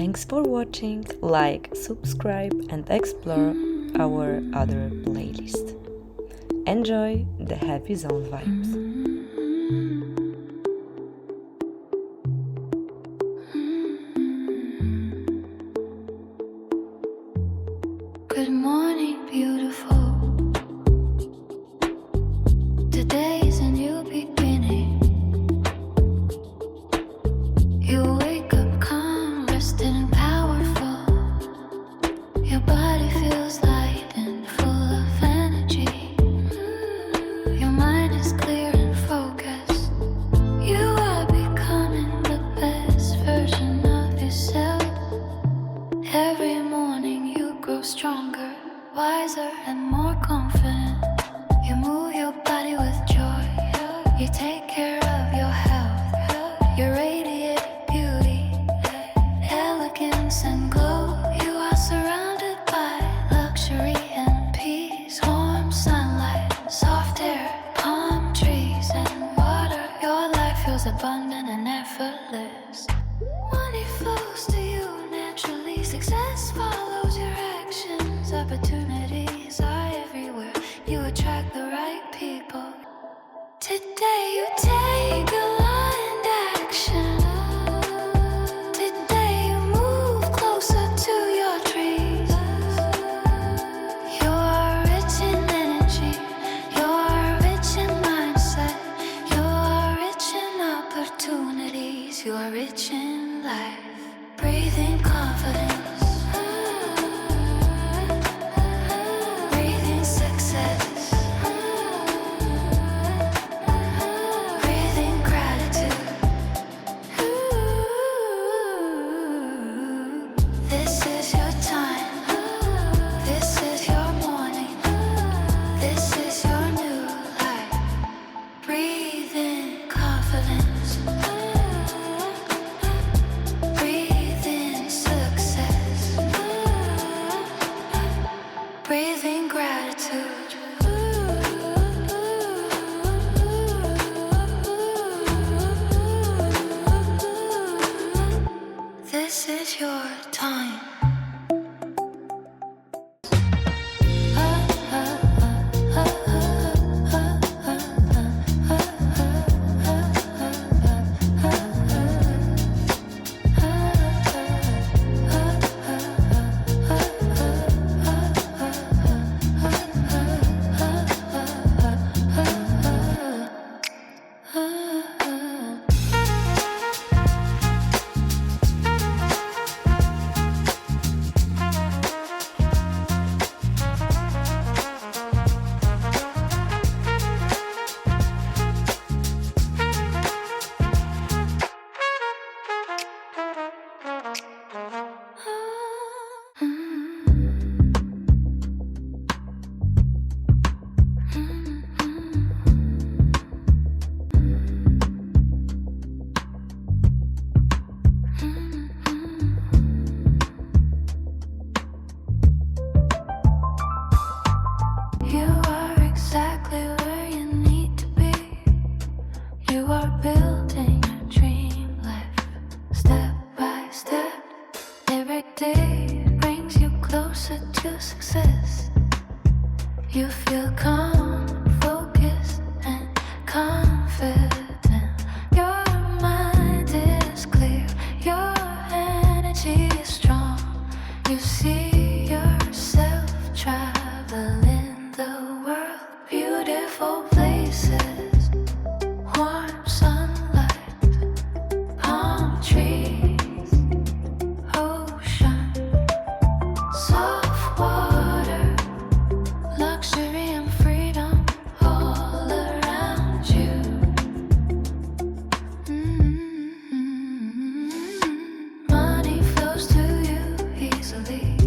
Thanks for watching, like, subscribe and explore our other playlist. Enjoy the Happy Zone vibes. Good morning, beautiful. Today is a new beginning. You wake up calm, rested and powerful. Your body feels light and full of energy. Your mind is clear and focused. You are becoming the best version of yourself. Every morning you grow stronger, wiser and more confident. You move your body with joy. You take care of your health. You radiate beauty, elegance and glow. You are surrounded by luxury and peace. Warm sunlight, soft air, palm trees and water. Your life feels abundant and effortless. Money flows to you naturally. Success follows your actions. Opportunities are everywhere. You attract the right people. Today you take aligned action. Today you move closer to your dreams. You're rich in energy. You're rich in mindset. You're rich in opportunities. You're rich in life. Breathe in confidence. Breathe in success. Breathe in gratitude. This is your time. This is your morning. This is your new life. Breathe in confidence. Breathe in success. Breathe in gratitude. This is your time. You are exactly where you need to be. You are building your dream life, step by step. Every day brings you closer to success. You feel calm, focused, and confident. Your mind is clear, your energy is strong. You see yourself traveling the world, beautiful places, warm sunlight, palm trees, ocean, soft water, luxury and freedom all around you. Money flows to you easily.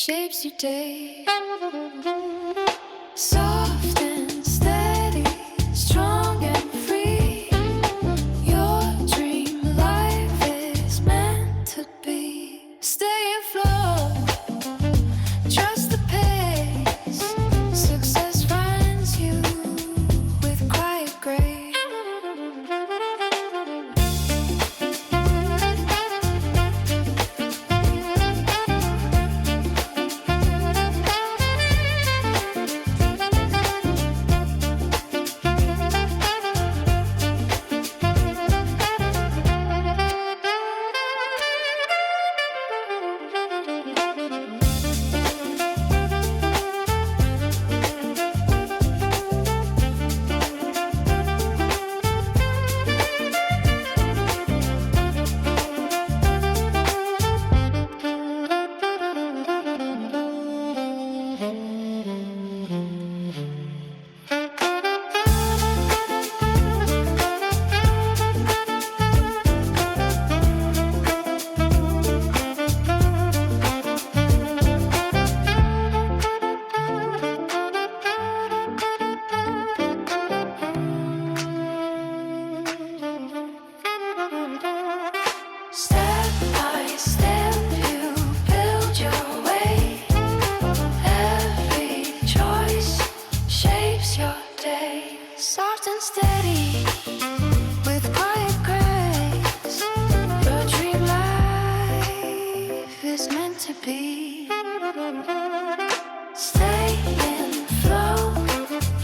shapes your day. Soft and steady, strong and free. Your dream life is meant to be. Stay afloat, trust the pace. Success finds you with quiet grace. Step by step, you build your way. Every choice shapes your day. Soft and steady, with quiet grace. Your dream life is meant to be. Stay in flow,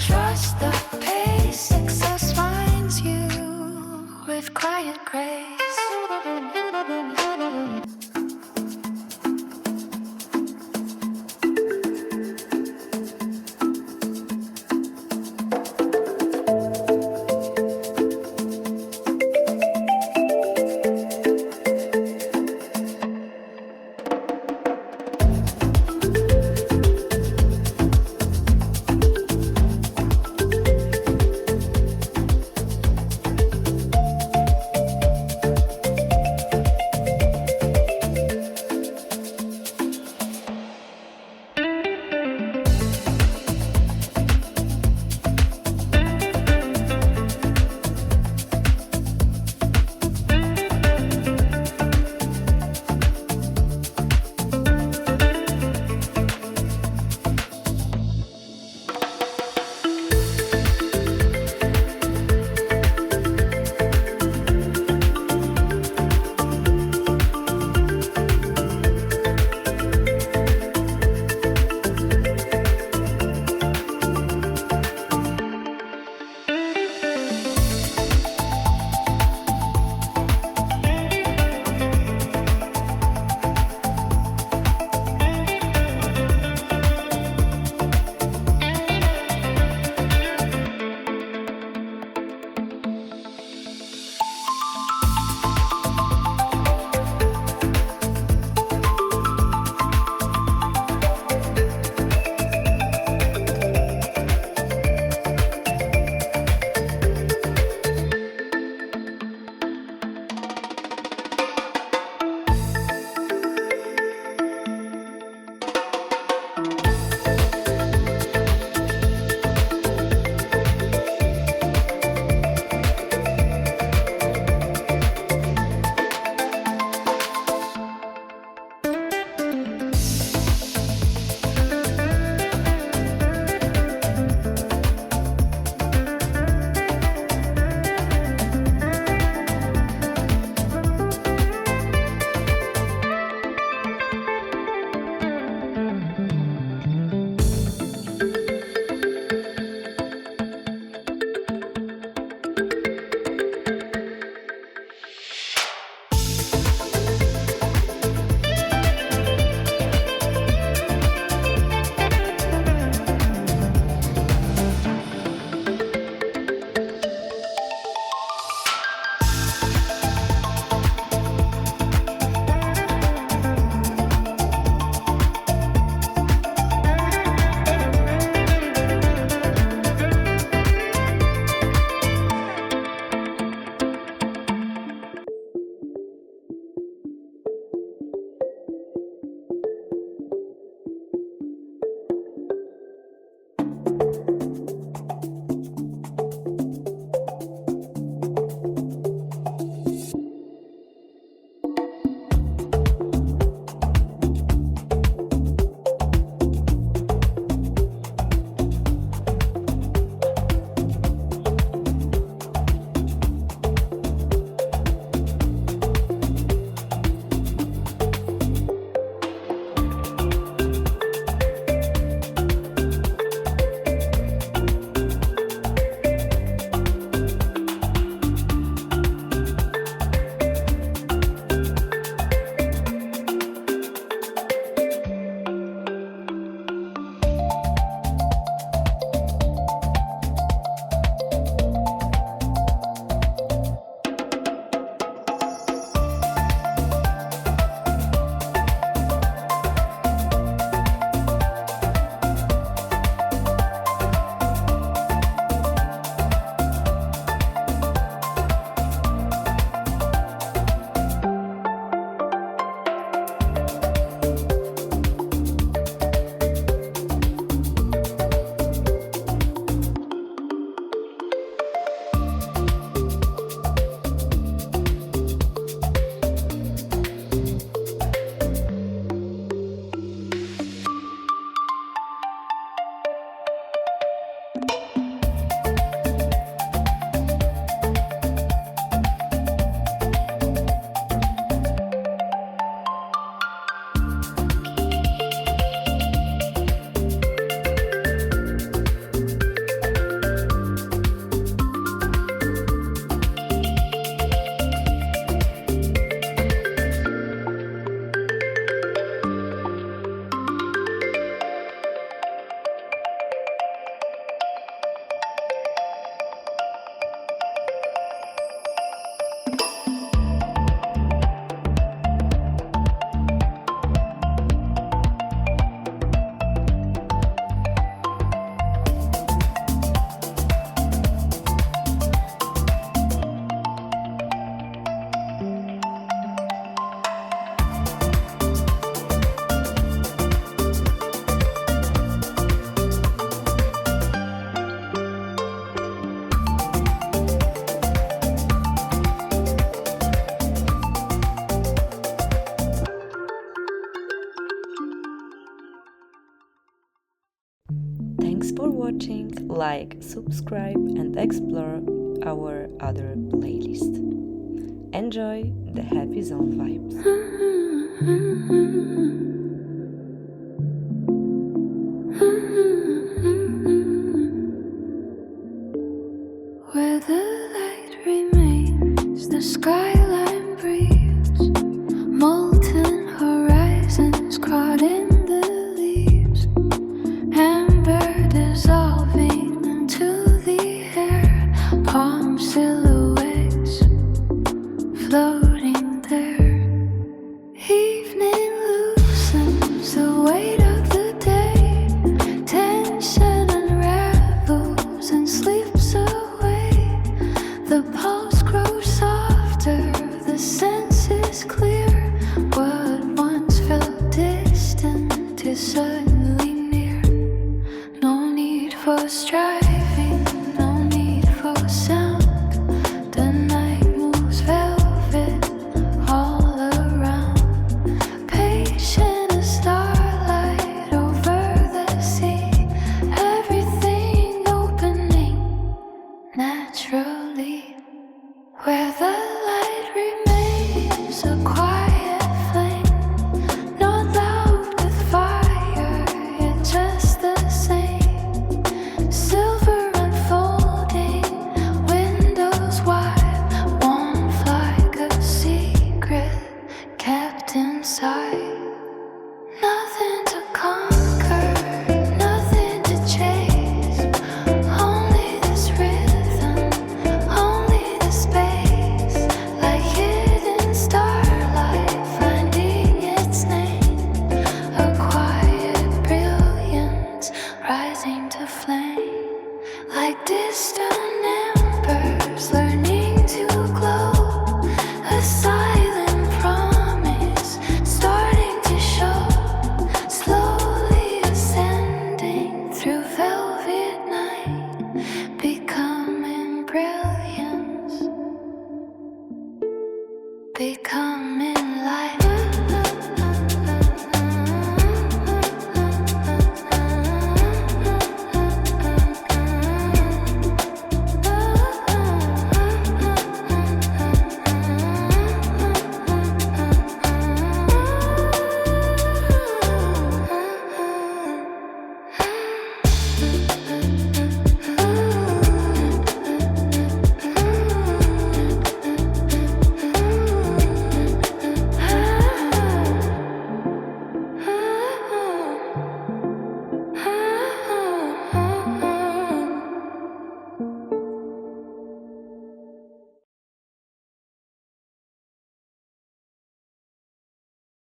trust the pace. Success finds you with quiet grace. Thanks for watching, like, subscribe and explore our other playlist. Enjoy the Happy Zone vibes. Where the light remains, the skyline breathes, molten horizons caught in the leaves, amber dissolving into the air, palm silhouettes floating there. Evening loosens the weight of the day, tension unravels and slips away. The pulse grows softer, the senses clear. What once felt distant is suddenly near. No need for striving, no need for sound. The night moves velvet all around. Patient as starlight over the sea, everything opening naturally. Where the light remains a quiet flame, not loud with fire, yet just the same. Silver unfolding, windows wide, warmth like a secret kept inside.